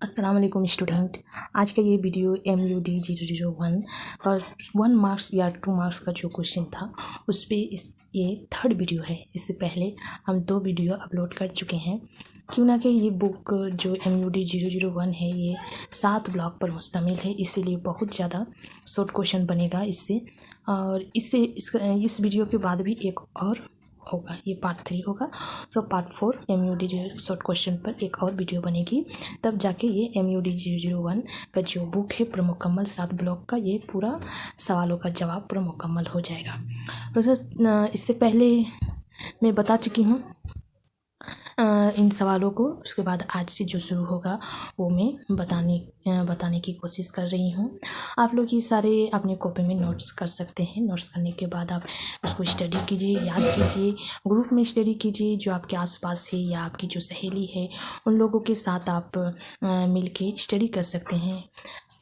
अस्सलाम वालेकुम स्टूडेंट। आज का ये वीडियो MUD 001 का 1 मार्क्स या 2 मार्क्स का जो क्वेश्चन था उस पर ये थर्ड वीडियो है। इससे पहले हम 2 वीडियो अपलोड कर चुके हैं। क्यों ना कि ये बुक जो MUD 001 है ये 7 ब्लॉक पर मुश्तमिल है, इसीलिए बहुत ज़्यादा शॉर्ट क्वेश्चन बनेगा इससे। और इस वीडियो के बाद भी एक और होगा, ये पार्ट 3 होगा। तो पार्ट 4 MUD शॉर्ट क्वेश्चन पर एक और वीडियो बनेगी, तब जाके ये MUD 001 का जो बुक है पूरा मुकम्मल 7 ब्लॉक का, ये पूरा सवालों का जवाब पूरा मुकम्मल हो जाएगा। तो सर इससे पहले मैं बता चुकी हूँ इन सवालों को, उसके बाद आज से जो शुरू होगा वो मैं बताने की कोशिश कर रही हूँ। आप लोग ये सारे अपने कॉपी में नोट्स कर सकते हैं। नोट्स करने के बाद आप उसको स्टडी कीजिए, याद कीजिए, ग्रुप में स्टडी कीजिए। जो आपके आसपास है या आपकी जो सहेली है उन लोगों के साथ आप मिल के स्टडी कर सकते हैं।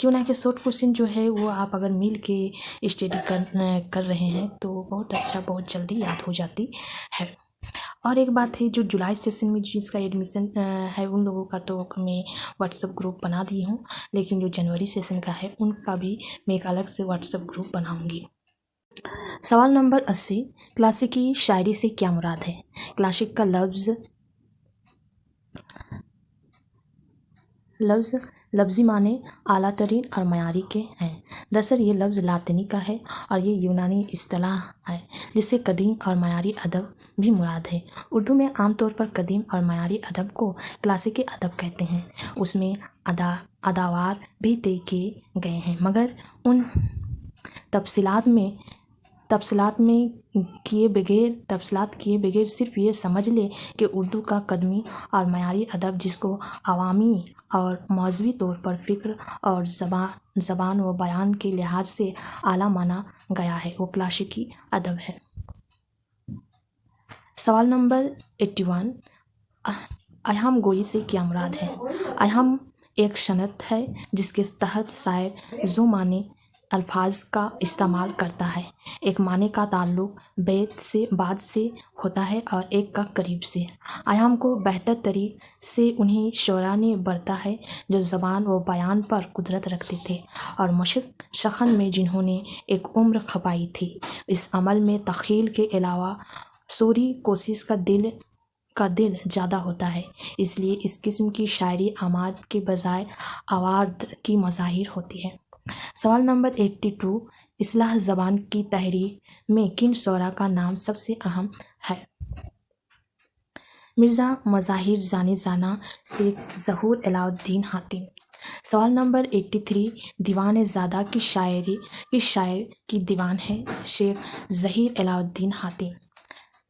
क्यों ना कि शॉर्ट क्वेश्चन जो है वो आप अगर मिल के स्टडी कर रहे हैं तो बहुत अच्छा, बहुत जल्दी याद हो जाती है। और एक बात है, जो जुलाई सेशन में जिसका एडमिशन है उन लोगों का तो मैं व्हाट्सएप ग्रुप बना दी हूँ, लेकिन जो जनवरी सेशन का है उनका भी मैं एक अलग से व्हाट्सएप ग्रुप बनाऊँगी। सवाल नंबर 80, क्लासिकी शायरी से क्या मुराद है? क्लासिक का लफ्ज़ी माने आला तरीन और मयारी के हैं। दरअसल ये लफ्ज़ लातिनी का है और ये यूनानी इस्तिलाह है जिससे कदीम और मयारी अदब भी मुराद है। उर्दू में आमतौर पर कदीम और मयारी अदब को क्लासिकी अदब कहते हैं। उसमें अदावार भी तय किए गए हैं, मगर उन तफसीलात किए बगैर सिर्फ ये समझ ले कि उर्दू का कदमी और मयारी अदब, जिसको अवामी और मौज़वी तौर पर फ़िक्र और ज़बान व बयान के लिहाज से आला माना गया है, वो क्लासिकी अदब है। सवाल नंबर 81, अहम गोई से क्या मुराद है? अहम एक सनत है जिसके तहत शायर जो माने अल्फाज का इस्तेमाल करता है। एक माने का ताल्लुक बाद से होता है और एक का करीब से। अहम को बेहतर तरीक़े से उन्हीं शोरा ने बरता है जो ज़बान व बयान पर कुदरत रखते थे और मशक़ शख़न में जिन्होंने एक उम्र खपाई थी। इस अमल में तख़ील के अलावा सूरी कोशिश का दिल ज़्यादा होता है, इसलिए इस किस्म की शायरी आमाद के बजाय आवार्द की मज़ाहिर होती है। सवाल नंबर 82, इस्लाह ज़बान की तहरीक में किन शोरा का नाम सबसे अहम है? मिर्ज़ा मज़ाहिर जाने जाना शेख ज़हूर अलाउद्दीन हातिम। सवाल नंबर 83, दीवान ज़ादा की शायर की दीवान है शेख ज़हीर अलाउद्दीन हातिम।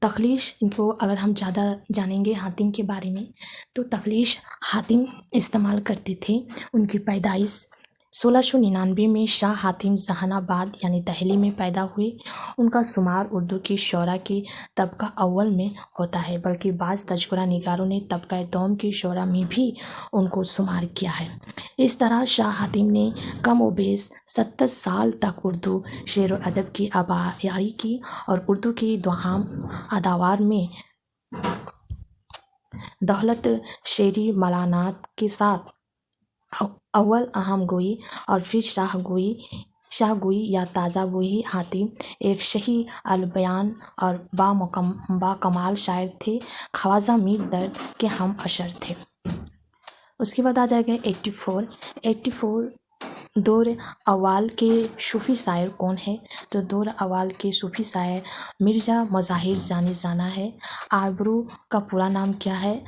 तख़लीश, इनको अगर हम ज़्यादा जानेंगे हातिम के बारे में तो तख़लीश हातिम इस्तेमाल करते थे। उनकी पैदाइश 1699 में शाह हातिम जहानाबाद यानी दहली में पैदा हुए। उनका शुमार उर्दू की शोरा के तबका अव्वल में होता है, बल्कि बाज़ तज़किरा निगारों ने तबका दोम की शोरा में भी उनको शुमार किया है। इस तरह शाह हातिम ने कम व बेश 70 साल तक उर्दू शेर व अदब की आबायारी की और उर्दू की दोहाम अदावार में दौलत शेरी मलानात के साथ अव्वल अहम गोई और फिर शाह गोई या ताज़ा गोई। हातिम एक शही अलबयान और बाकमाल शायर थे। ख्वाजा मीर दर्द के हम अशर थे। उसके बाद आ जाएगा 84 दौर अव्वल के सूफ़ी शायर कौन है? तो दौर अव्वल के सूफ़ी शायर मिर्ज़ा मज़ाहिर जाने जाना है। आबरू का पूरा नाम क्या है?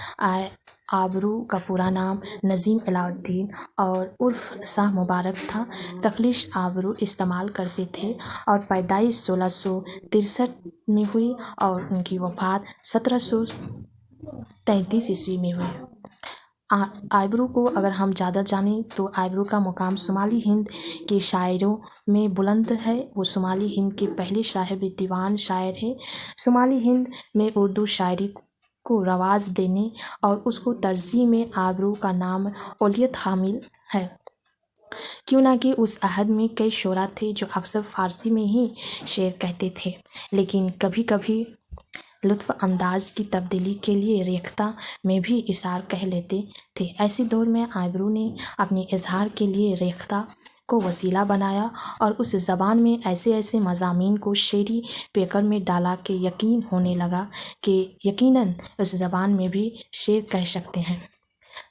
आबरू का पूरा नाम नज़ीम अलाउद्दीन और उर्फ शाह मुबारक था। तख़लीश आबरू इस्तेमाल करते थे और पैदाइश 1663 में हुई और उनकी वफ़ात 1733 ईस्वी में हुई। आबरू को अगर हम ज़्यादा जानें तो आबरू का मुकाम शुमाली हिंद के शायरों में बुलंद है। वो शुमाली हिंद के पहले साहिब दीवान शायर है। शुमाली हिंद में उर्दू शायरी को रवाज देने और उसको तरजीह में आबरू का नाम औलियत हामिल है, क्यों ना कि उस अहद में कई शोरा थे जो अक्सर फ़ारसी में ही शेर कहते थे, लेकिन कभी कभी लुत्फ़ अंदाज की तब्दीली के लिए रेख्ता में भी इशार कह लेते थे। ऐसे दौर में आइबरू ने अपने इजहार के लिए रेख्ता को वसीला बनाया और उस ज़बान में ऐसे ऐसे मज़ामीन को शेरी पेकर में डाला कि यकीन होने लगा कि यकीनन उस ज़बान में भी शेर कह सकते हैं।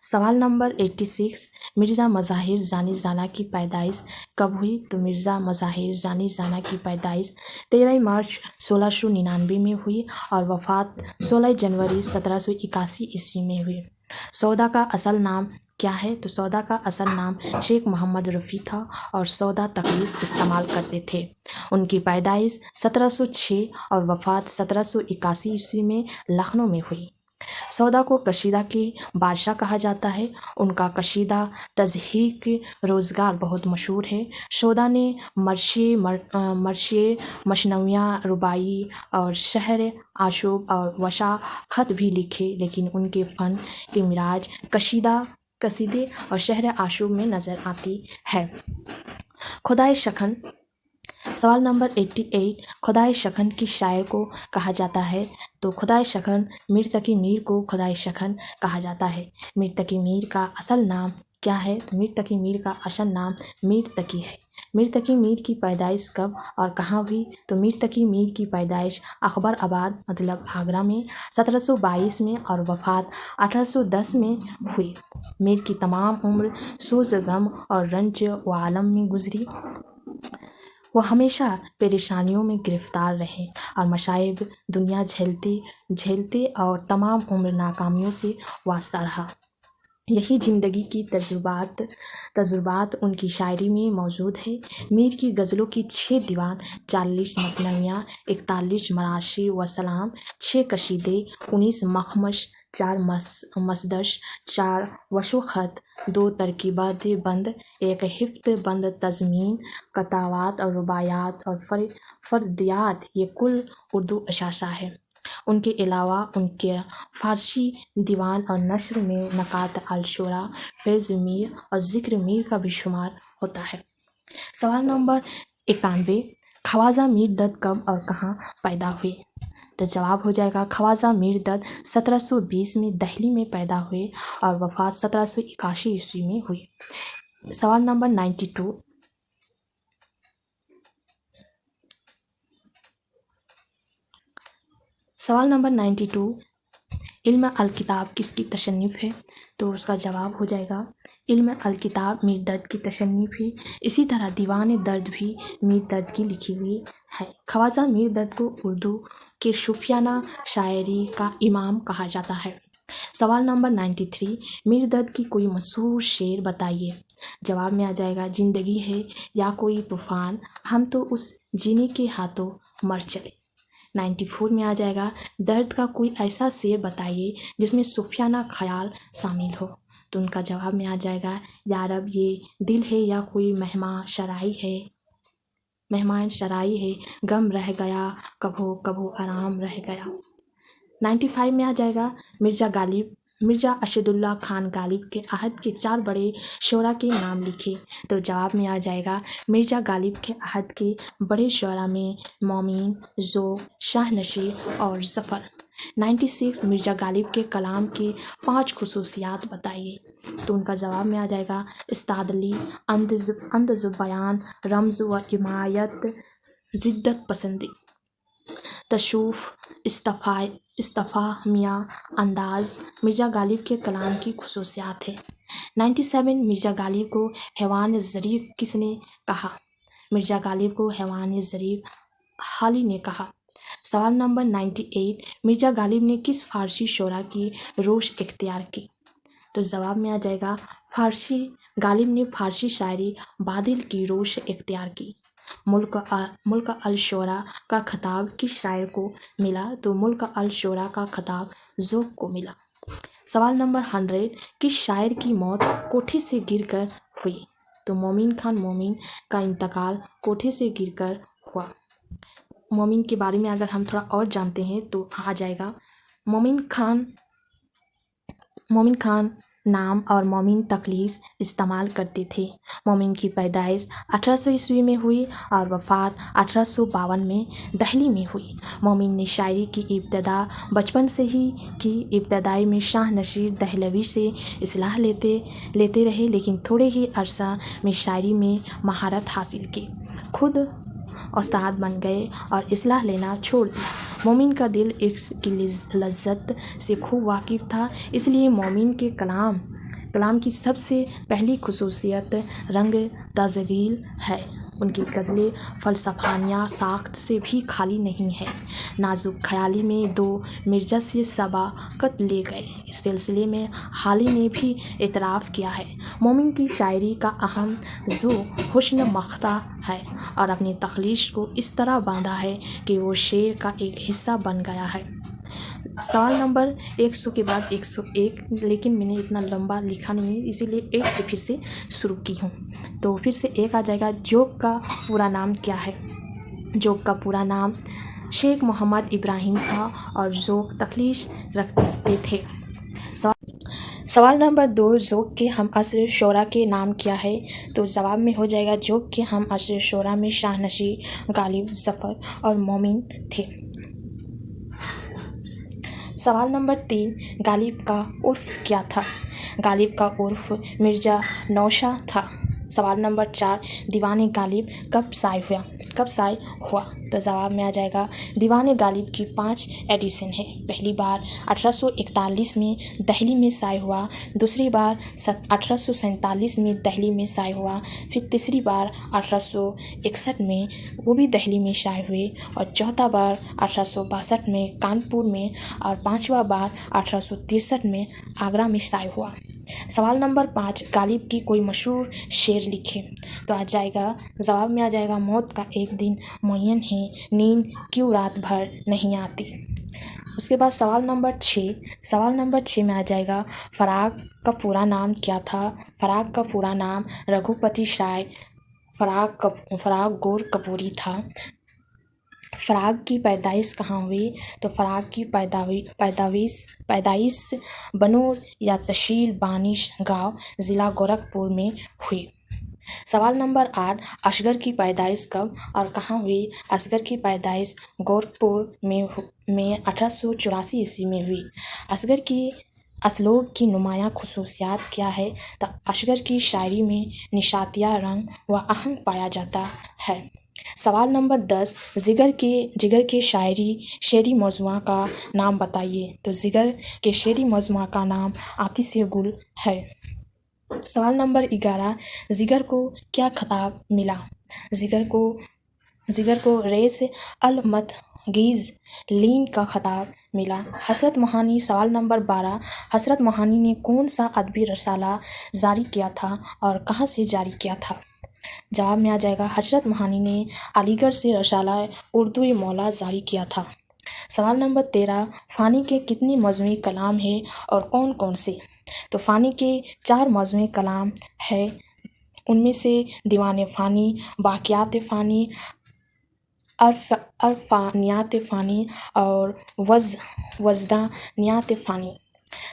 सवाल नंबर 86, मिर्ज़ा मज़ाहिर जानी ज़ाना की पैदाइश कब हुई? तो मिर्ज़ा मज़ाहिर जानी ज़ाना की पैदाइश 13 मार्च 1699 में हुई और वफ़ात 16 जनवरी 1781 ईस्वी में हुई। सौदा का असल नाम क्या है? तो सौदा का असल नाम शेख मोहम्मद रफ़ी था और सौदा तकलीस इस्तेमाल करते थे। उनकी पैदाइश 1706 और वफ़ात 1781 ईस्वी में लखनऊ में हुई। सौदा को कशीदा के बादशाह कहा जाता है। उनका कशीदा तज़हीक रोज़गार बहुत मशहूर है। सौदा ने मर्शे मशनवियाँ, रुबाई और शहर आशूब और वशा ख़त भी लिखे, लेकिन उनके फ़न की मिराज कसीदे और शहर आशूब में नज़र आती है। खुदाए शखन, सवाल नंबर 88, खुदाए शखन की शायर को कहा जाता है? तो खुदाए शखन मीर तकी मीर को खुदाए शखन कहा जाता है। मीर तकी मीर का असल नाम क्या है? तो मीर तकी मीर का असल नाम मीर तकी है। मीर तकी मीर की पैदाइश कब और कहाँ हुई? तो मीर तकी मीर की पैदाइश अकबर आबाद मतलब आगरा में 1722 में और वफ़ात 1810 में हुई। मीर की तमाम उम्र सोज़, गम और रंज व आलम में गुजरी। वो हमेशा परेशानियों में गिरफ्तार रहे और मशाइब दुनिया झेलते और तमाम उम्र नाकामियों से वास्ता रहा। यही ज़िंदगी की तजुर्बात उनकी शायरी में मौजूद है। मीर की गज़लों की 6 दीवान, 40 मसनवियाँ, 41 मराशी व सलाम, 6 कशीदे, 19 मखमश, 4 मसदश, 4 वशोख़त, 2 तरकीबात बंद, 1 हिफ्त बंद तज़मीन, कतावात और रुबायात और फ़र्दियात, ये कुल उर्दू अशाशा है। उनके अलावा उनके फ़ारसी दीवान और नश्र में नकात अल-शुरा, फैज़ मीर और ज़िक्र मीर का भी शुमार होता है। सवाल नंबर 91, ख्वाजा मीर दद कब और कहाँ पैदा हुए? तो जवाब हो जाएगा ख्वाजा मीर दद 1720 में दिल्ली में पैदा हुए और वफ़ात 1781 ईस्वी में हुई। सवाल नंबर 92, सवाल नंबर 92, इल्म अल किताब किसकी तसन्नीफ़ है? तो उसका जवाब हो जाएगा इल्म अल किताब मीर दर्द की तसन्नीफ़ है। इसी तरह दीवान दर्द भी मीर दर्द की लिखी हुई है। ख्वाजा मीर दर्द को उर्दू के सूफियाना शायरी का इमाम कहा जाता है। सवाल नंबर 93, मीर दर्द की कोई मशहूर शेर बताइए। जवाब में आ जाएगा ज़िंदगी है या कोई तूफ़ान, हम तो उस जीने के हाथों मर चले। 94 में आ जाएगा दर्द का कोई ऐसा शेर बताइए जिसमें सूफियाना ख्याल शामिल हो। तो उनका जवाब में आ जाएगा यारब ये दिल है या कोई मेहमान शराई है, गम रह गया कभो कभो आराम रह गया। 95 में आ जाएगा मिर्ज़ा अशदुल्ला खान गालिब के अहद के 4 बड़े शोरा के नाम लिखे। तो जवाब में आ जाएगा मिर्ज़ा गालिब के अहद के बड़े शोरा में मोमिन, ज़ोक, शाह नशीर और ज़फ़र। 96, मिर्ज़ा गालिब के कलाम के 5 खुसूसियात बताइए। तो उनका जवाब में आ जाएगा इस्तादली, अंदज़ बयान, रमज़ व इमायत, जिद्दत पसंदी, तशूफ़, इस्तफ़ाहमिया अंदाज़ मिर्ज़ा गालिब के कलाम की खुसूसियात है। 97, मिर्ज़ा गालिब को हैवान ज़रीफ़ किसने कहा? मिर्ज़ा गालिब को हैवान ज़रीफ़ हाली ने कहा। सवाल नंबर 98, मिर्ज़ा गालिब ने किस फ़ारसी शोरा की रोश इख्तियार की? तो जवाब में आ जाएगा गालिब ने फ़ारसी शायरी बादिल की रोश इख्तियार की। मुल्क अल शोरा का खिताब किस शायर को मिला? तो मुल्क अल शोरा का खिताब ज़ोक को मिला। सवाल नंबर 100, किस शायर की मौत कोठे से गिरकर हुई? तो मोमिन खान मोमिन का इंतकाल कोठे से गिरकर हुआ। मोमिन के बारे में अगर हम थोड़ा और जानते हैं तो आ जाएगा मोमिन खान नाम और मोमिन तखलीस इस्तेमाल करते थे। मोमिन की पैदाइश 1800 ईस्वी में हुई और वफ़ात 1852 में दिल्ली में हुई। मोमिन ने शायरी की इब्तदा बचपन से ही की। इब्तदाई में शाह नसीर दहलवी से इस्लाह लेते रहे, लेकिन थोड़े ही अरसा में शायरी में महारत हासिल की। खुद उस्ताद बन गए और इस्लाह लेना छोड़ दिया। मोमिन का दिल इश्क की लज्जत से खूब वाकिफ़ था, इसलिए मोमिन के कलाम की सबसे पहली खुसूसियत रंग ताज़गी है। उनकी गज़लें फ़लसफ़ाना साख्त से भी खाली नहीं हैं। नाजुक ख़याली में दो मिर्ज़ा से सबाक़त ले गए, इस सिलसिले में हाली ने भी एतराफ़ किया है। मोमिन की शायरी का अहम ज़ो हुस्न मख्ता है और अपनी तख़लीक़ को इस तरह बांधा है कि वो शेर का एक हिस्सा बन गया है। सवाल नंबर 100 के बाद 101, लेकिन मैंने इतना लंबा लिखा नहीं है, इसीलिए 1 से फिर से शुरू की हूँ। तो फिर से 1 आ जाएगा। जोक का पूरा नाम क्या है? जोक का पूरा नाम शेख मोहम्मद इब्राहिम था और जोक तखलीस रखते थे। सवाल नंबर 2, जोक के हम असर शोरा के नाम क्या है? तो जवाब में हो जाएगा जोक के हम असर शोरा में शाह नसीर, गालिब, ज़फ़र और मोमिन थे। सवाल नंबर 3, गालिब का उर्फ क्या था? गालिब का उर्फ मिर्ज़ा नौशा था। सवाल नंबर 4, दीवाने गालिब कब शाये हुआ? तो जवाब में आ जाएगा दीवाने गालिब की 5 एडिशन है। पहली बार 1841 में दिल्ली में शाये हुआ, दूसरी बार 1847 में दिल्ली में शाये हुआ, फिर तीसरी बार 1861 में वो भी दिल्ली में शाये हुए और चौथा बार 1862 में कानपुर में और पाँचवा बार 1863 में आगरा में शाये हुआ। सवाल नंबर 5, गालिब की कोई मशहूर शेर लिखे। तो आ जाएगा जवाब में आ जाएगा मौत का एक दिन मुअय्यन है, नींद क्यों रात भर नहीं आती। उसके बाद सवाल नंबर 6 में आ जाएगा फ़राग का पूरा नाम क्या था? फ़राग का पूरा नाम रघुपति शाह फ़राग गोर कपूरी था। फ़राग की पैदाइश कहाँ हुई? तो फ़राग की पैदाइश बनूर या तहसील बानिश गाँव, ज़िला गोरखपुर में हुई। सवाल नंबर 8, असगर की पैदाइश कब और कहाँ हुई? असगर की पैदाइश गोरखपुर में 1884 ईस्वी में हुई। असगर की असलोग की नुमायाँ खुसूसियात क्या है? तो असगर की शायरी में निशातिया रंग व आहंग पाया जाता है। सवाल नंबर 10, जिगर के शेरी मौज़ूआ का नाम बताइए। तो जिगर के शेरी मौज़ूआ का नाम आतिश गुल है। सवाल नंबर 11, जिगर को क्या खिताब मिला? जिगर को रेस अल मतगीज़ लीन का खिताब मिला। हज़रत मोहानी। सवाल नंबर 12, हज़रत मोहानी ने कौन सा अदबी रसाला जारी किया था और कहाँ से जारी किया था? जवाब में आ जाएगा हज़रत मोहानी ने अलीगढ़ से रसाला उर्दू मौला जारी किया था। सवाल नंबर 13, फ़ानी के कितने मजमूई कलाम हैं और कौन कौन से? तो फ़ानी के 4 मजमूई कलाम है, उनमें से दीवान फ़ानी, बाक़ियात फ़ानी, अरफ़ानियात फ़ानी और वज़दानियात फ़ानी।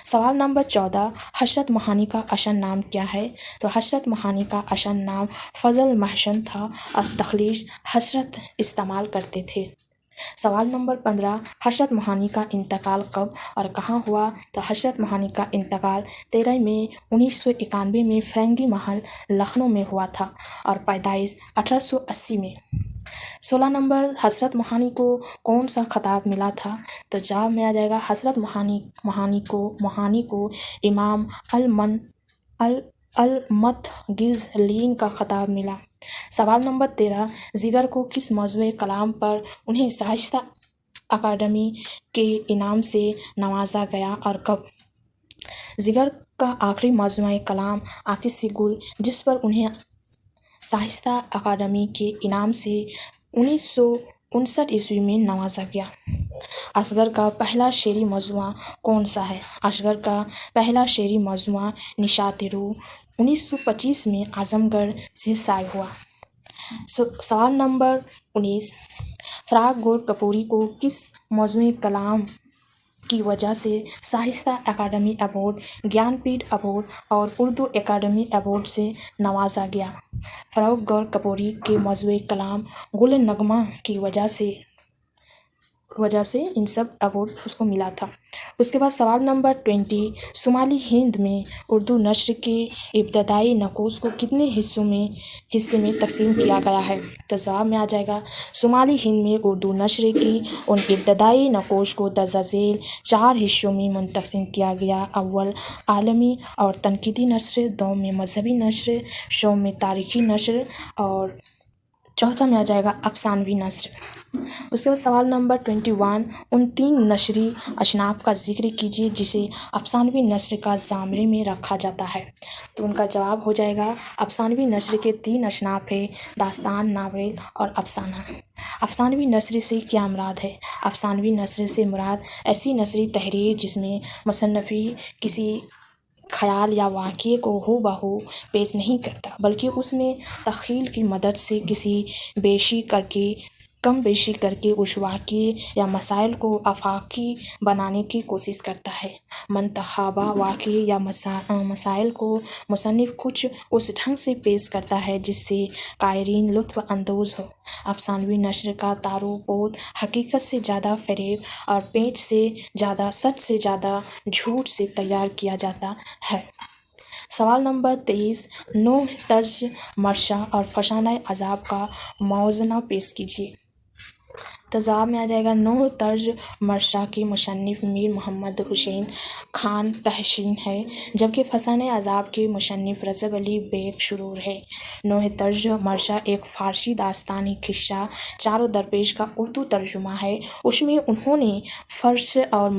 सवाल नंबर 14, हज़रत मोहानी का असल नाम क्या है? तो हज़रत मोहानी का असल नाम फ़ज़ल महसन था और तख़लीस हज़रत इस्तेमाल करते थे। सवाल नंबर 15, हज़रत मोहानी का इंतकाल कब और कहाँ हुआ? तो हज़रत मोहानी का इंतकाल 13 मई 1991 में फ़िरंगी महल लखनऊ में हुआ था और पैदाइश 1880 में। 16 नंबर, हज़रत मोहानी को कौन सा खिताब मिला था? तो जवाब में आ जाएगा हज़रत मोहानी को इमाम अल-मतगिज़ लीन का खिताब मिला। सवाल नंबर 13, जिगर को किस मौज़ूए कलाम पर उन्हें साहित्य अकादमी के इनाम से नवाजा गया और कब? जिगर का आखिरी मौज़ूए कलाम आतिश गुल, जिस पर उन्हें साहित्य अकादमी के इनाम से 1959 ईस्वी में नवाजा गया। असगर का पहला शेरी मौज़ूआ कौन सा है? असगर का पहला शेरी मौज़ूआ निशात रूह 1925 में आज़मगढ़ से शाये हुआ। सवाल नंबर 19, फ़राग गोर कपूरी को किस मौज़ूए कलाम की वजह से साहित्य अकादमी अवार्ड, ज्ञानपीठ अवार्ड और उर्दू अकादमी अवार्ड से नवाजा गया। फर्रुख गौर कपोरी के मौज़ूए कलाम गुल नगमा की वजह से इन सब अवार्ड उसको मिला था। उसके बाद सवाल नंबर 20, शुमाली हिंद में उर्दू नस्र के इब्तदाई नकोश को कितने हिस्से में तकसीम किया गया है? तो जवाब में आ जाएगा, शुमाली हिंद में उर्दू नस्र की उन इब्तदाई नकोश को दर्जा झेल 4 हिस्सों में मुंतक़िम किया गया। अव्वल आलमी और तनकीदी नस्र, दो में मजहबी नस्र, शो में तारीख़ी नस्र और चौथा में आ जाएगा अफसानवी नस्र। उसके बाद सवाल नंबर 21, उन 3 नस्री अशनाफ का जिक्र कीजिए जिसे अफसानवी नस्र का ज़ामरे में रखा जाता है। तो उनका जवाब हो जाएगा, अफसानवी नस्र के 3 अशनाफ है, दास्तान, नावल और अफसाना। अफसानवी नस्र से क्या मुराद है? अफसानवी नस्र से मुराद ऐसी नस्री तहरीर जिसमें मुसन्निफ़ी किसी ख़याल या वाक़ये को हूबहू पेश नहीं करता, बल्कि उसमें तख़्यील की मदद से कम बेशी करके उस वाक़ये या मसाइल को आफाकी बनाने की कोशिश करता है। मंतख़बा वाक़ये या मसाइल को मुसन्निफ़ कुछ उस ढंग से पेश करता है जिससे क़ारिन लुत्फ़ अंदोज़ हो। अफसानवी नस्र का तारो-पोत हकीकत से ज़्यादा फ़रेब और पेच से ज़्यादा सच से ज़्यादा झूठ से तैयार किया जाता है। सवाल नंबर 23, नोह तर्ज मरशा और फसाने अज़ाब का मौज़ना पेश कीजिए। तो जवाब में आ जाएगा, नोह तर्ज मरशा के मुसन्निफ़ मीर मोहम्मद हुसैन खान तहसीन है, जबकि फसाने अज़ाब के मुसन्निफ़ रजब अली बेग सुरूर है। नोह तर्ज मरशा एक फ़ारसी दास्तानी किस्सा चारों दरपेश का उर्दू तर्जुमा है। उसमें उन्होंने फ़र्स और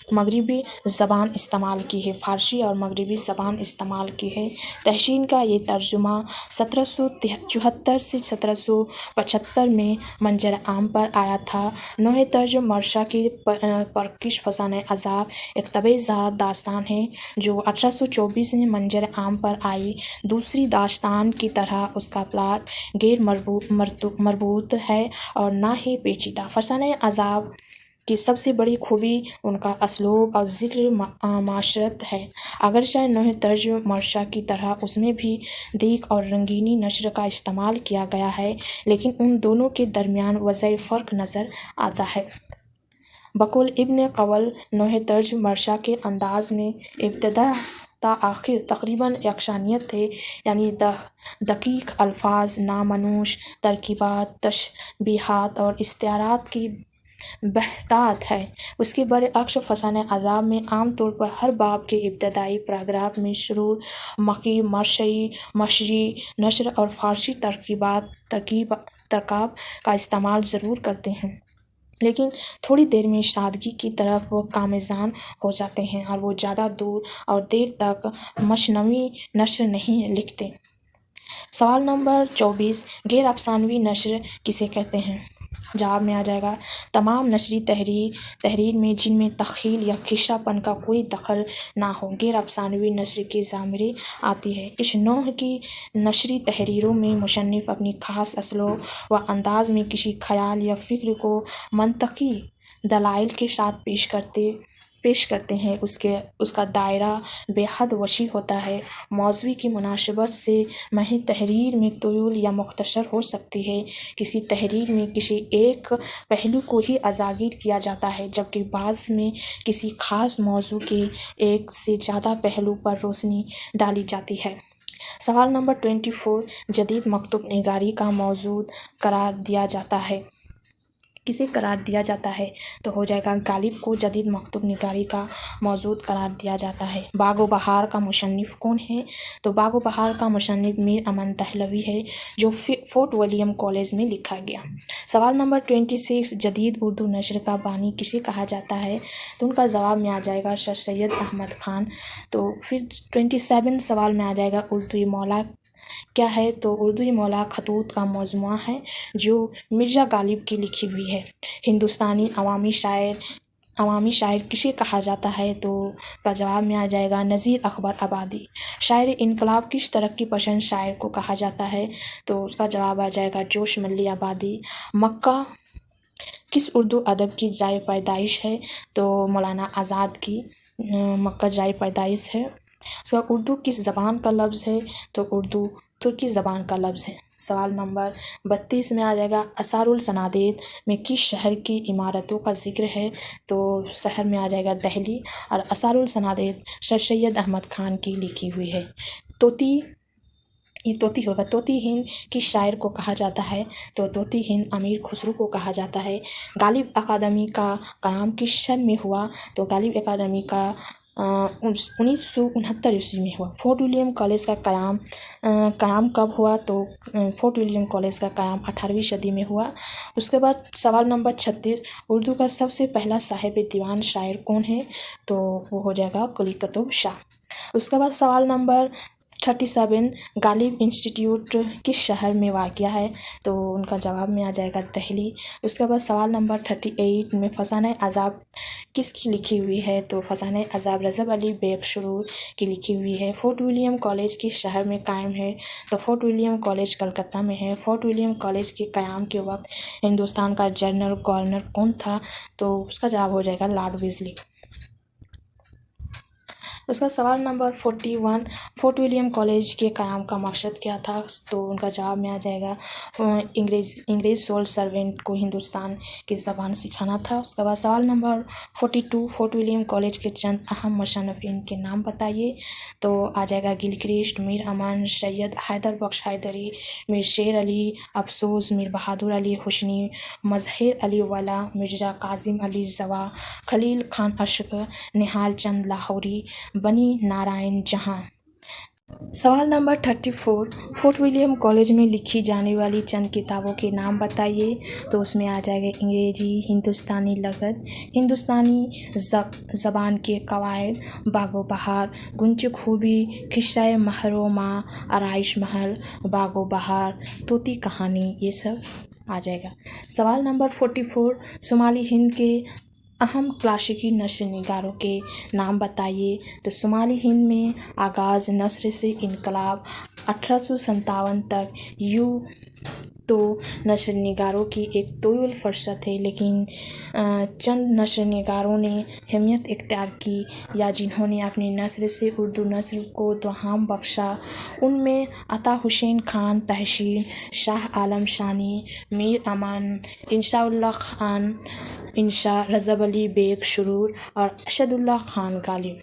मगरिबी ज़बान इस्तेमाल की है, फ़ारसी और मगरिबी ज़बान इस्तेमाल की है। तहसीन का ये तर्जुमा 1774 से 1775 में मंजर आम पर आया था। नोह तर्ज मरशा की परकिश फसाने अज़ाब एक तबेज़ात दास्तान है जो 1824 में मंजर आम पर आई। दूसरी दास्तान की तरह उसका प्लाट गैर मरबूत है और ना ही पेचीदा। फसाने अज़ाब की सबसे बड़ी खूबी उनका असलूब और ज़िक्र माशरत है। अगरचे नोह तर्ज मरशा की तरह उसमें भी दीक और रंगीनी नस्र का इस्तेमाल किया गया है, लेकिन उन दोनों के दरमियान वज़ह फ़र्क नज़र आता है। बकुल इब्न क़वल नोह तर्ज मरशा के अंदाज़ में इब्तिदा ता आखिर तकरीबन यकसानियत थे, यानी दकीक अल्फाज, नामनूश तरकीबात, तशबीहात और इस्तिआरात की बहतात है। उसके बरअक्स फसाने अज़ाब में आम तौर पर हर बाब के इब्तदाई पैराग्राफ में सुरूर, मकी, मरशई, मशरी नस्र और फ़ारसी तरकाब का इस्तेमाल ज़रूर करते हैं, लेकिन थोड़ी देर में सादगी की तरफ वो कामयान हो जाते हैं और वो ज़्यादा दूर और देर तक मशनवी नस्र नहीं लिखते। सवाल नंबर 24, गैर अफसानवी नस्र किसे कहते हैं? जवाब में आ जाएगा, तमाम नस्री तहरीर में जिनमें तख़्यील या खिस्सापन का कोई दखल ना हो गैर अफसानवी नस्र के ज़ामरे आती है। इस नौह की नस्री तहरीरों में मुसन्निफ़ अपनी ख़ास असलूब व अंदाज़ में किसी ख़याल या फ़िक्र को मंतकी दलाइल के साथ पेश करते हैं। उसका दायरा बेहद वसी होता है। मौज़ूई की मुनासिबत से महज तहरीर में तूल या मुख्तसर हो सकती है। किसी तहरीर में किसी एक पहलू को ही उजागर किया जाता है, जबकि बाज़ में किसी ख़ास मौज़ू के एक से ज़्यादा पहलू पर रोशनी डाली जाती है। सवाल नंबर 24, जदीद मकतूब निगारी का मौजूद करार दिया जाता है, किसे करार दिया जाता है? तो हो जाएगा, गालिब को जदीद मकतूब निगारी का मौजूद करार दिया जाता है। बाग़ बहार का मुसन्निफ़ कौन है? तो बाग़ बहार का मुसन्निफ़ मीर अमन दहलवी है, जो फोर्ट विलियम कॉलेज में लिखा गया। सवाल नंबर 26, जदीद उर्दू नस्र का बानी किसे कहा जाता है? तो उनका जवाब में आ जाएगा सर सैयद अहमद ख़ान। तो फिर 27 सवाल में आ जाएगा, उर्दू मौला क्या है? तो उर्दू मौला खतूत का मजमूआ है जो मिर्ज़ा गालिब की लिखी हुई है। हिंदुस्तानी अवामी शायर किसे कहा जाता है? तो का जवाब में आ जाएगा, नज़ीर अकबर आबादी। शायर इनकलाब किस तरक्की पसंद शायर को कहा जाता है? तो उसका जवाब आ जाएगा, जोश मल्ली आबादी। मक्का किस उर्दू अदब की जाए पैदाइश है? तो मौलाना आज़ाद की मक्का जाए पैदाइश है। उसका उर्दू किस ज़बान का लफ्ज़ है? तो उर्दू तुर्की ज़बान का लफ्ज़ है। सवाल नंबर 32 में आ जाएगा, असारुल सनादेत में किस शहर की इमारतों का ज़िक्र है? तो शहर में आ जाएगा दिल्ली, और असारुल सनादेत सर सैयद अहमद खान की लिखी हुई है। तोती, ये तोती होगा। तोती हिंद किस शायर को कहा जाता है? तो तोती हिंद अमीर खुसरो को कहा जाता है। गालिब अकादमी का क़याम किस सन में हुआ? तो गालिब अकादमी का 1969 ईस्वी में हुआ। फोर्ट विलियम कॉलेज का क़याम कब हुआ? तो फोर्ट विलियम कॉलेज का क़याम 18वीं सदी में हुआ। उसके बाद सवाल नंबर 36, उर्दू का सबसे पहला साहिब दीवान शायर कौन है? तो वो हो जाएगा कुली कुतुब शाह। उसके बाद सवाल नंबर 37, गालिब इंस्टीट्यूट किस शहर में वाक़या है? तो उनका जवाब में आ जाएगा दिल्ली। उसके बाद सवाल नंबर 38 में फसाने अज़ाब किसकी लिखी हुई है? तो फसाने अज़ाब रज़ब अली बेग सुरूर की लिखी हुई है। फोर्ट विलियम कॉलेज किस शहर में कायम है? तो फोर्ट विलियम कॉलेज कलकत्ता में है। फोर्ट विलियम कॉलेज के क़याम के वक्त हिंदुस्तान का जनरल गवर्नर कौन था? तो उसका जवाब हो जाएगा लॉर्ड वेलेस्ली। उसका सवाल नंबर 41, फोर्ट विलियम कॉलेज के क़याम का मकसद क्या था? तो उनका जवाब में आ जाएगा इंग्रेज सोल्ड सर्वेंट को हिंदुस्तान की ज़बान सिखाना था। उसके बाद सवाल नंबर 42, फोर्ट विलियम कॉलेज के चंद अहम मुसन्निफ़ीन के नाम बताइए। तो आ जाएगा गिलक्रिस्ट, मीर अमन, सैयद हैदर बख्श हैदरी, मीर शेर अली अफसोस, मीर बहादुर अली हुसैनी, मज़हर अली वाला, मिर्ज़ा कासिम अली ज़वा, खलील खान अशक, निहाल चंद लाहौरी, बनी नारायण जहां। सवाल नंबर 34, फोर्ट विलियम कॉलेज में लिखी जाने वाली चंद किताबों के नाम बताइए। तो उसमें आ जाएगा अंग्रेजी, हिंदुस्तानी लगत, हिंदुस्तानी ज़बान के कवायद, बागो बहार, गुंज खूबी, किस्सा महरो माँ, आराइश महल, बागो बहार, तोती कहानी, ये सब आ जाएगा। सवाल नंबर 44, शुमाली हिंद के अहम क्लासिकी नस्र निगारों के नाम बताइए। तो शुमाली हिंद में आगाज़ नस्र से इनकलाब 1857 तक तो नस्र निगारों की एक तवील फुर्सत है, लेकिन चंद नस्र निगारों ने हिम्मत इख्तियार की या जिन्होंने अपनी नस्र से उर्दू नस्र को दुहाम बख्शा, उनमें अता हुसैन खान तहसीन, शाह आलम शानी, मीर अमन, इंशाउल्लाह खान इंशा, रज़ब अली बेग सुरूर और अशदुल्लाह खान गालिब।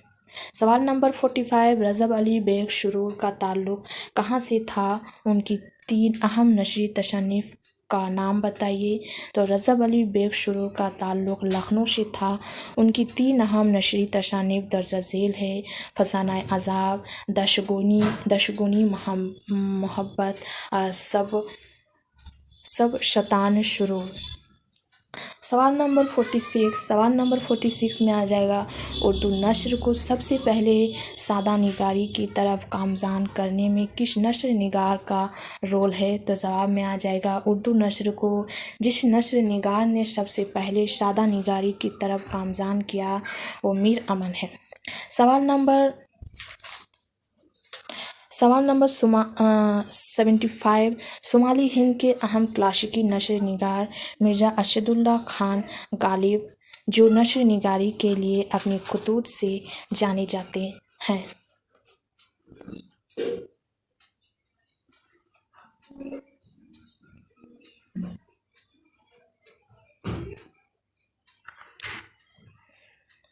सवाल नंबर 45, रज़ब अली बेग सुरूर का ताल्लुक़ कहाँ से था? उनकी 3 अहम नशरी तसन्नीफ़ का नाम बताइए। तो रज़ब अली बेग सुरूर का ताल्लुक़ लखनऊ से था। उनकी 3 अहम नशरी तसन्नीफ़ दर्ज झेल है, फसाना अज़ाब, दशगुनी मोहब्बत, सब शतान शुरू। सवाल नंबर 46 में आ जाएगा, उर्दू नस्र को सबसे पहले सादा निगारी की तरफ गामज़न करने में किस नस्र निगार का रोल है? तो जवाब में आ जाएगा, उर्दू नस्र को जिस नस्र निगार ने सबसे पहले सादा निगारी की तरफ गामज़न किया वो मीर अमन है। सवाल नंबर 75, शुमाली हिंद के अहम क्लासिकी नस्र निगार मिर्ज़ा असदुल्लाह खान गालिब, जो नस्र निगारी के लिए अपनी खतूत से जाने जाते हैं।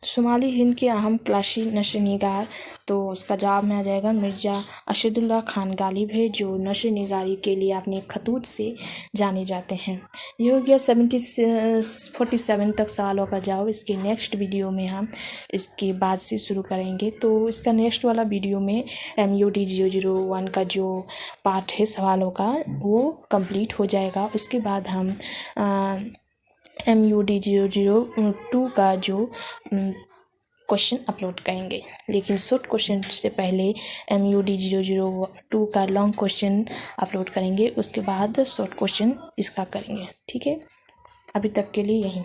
शुमाली हिंद के अहम क्लासी नस्र निगार, तो उसका जवाब में आ जाएगा मिर्ज़ा असदुल्लाह खान गालिब है, जो नस्र निगारी के लिए अपने खतूत से जाने जाते हैं। ये हो गया 47 तक सवालों का जवाब। इसके नेक्स्ट वीडियो में हम इसके बाद से शुरू करेंगे। तो इसका नेक्स्ट वाला वीडियो में MUD 001 का जो पार्ट है सवालों का वो कंप्लीट हो जाएगा। उसके बाद हम MUD 002 का जो क्वेश्चन अपलोड करेंगे, लेकिन शॉर्ट क्वेश्चन से पहले MUD 002 का लॉन्ग क्वेश्चन अपलोड करेंगे, उसके बाद शॉर्ट क्वेश्चन इसका करेंगे। ठीक है, अभी तक के लिए यही।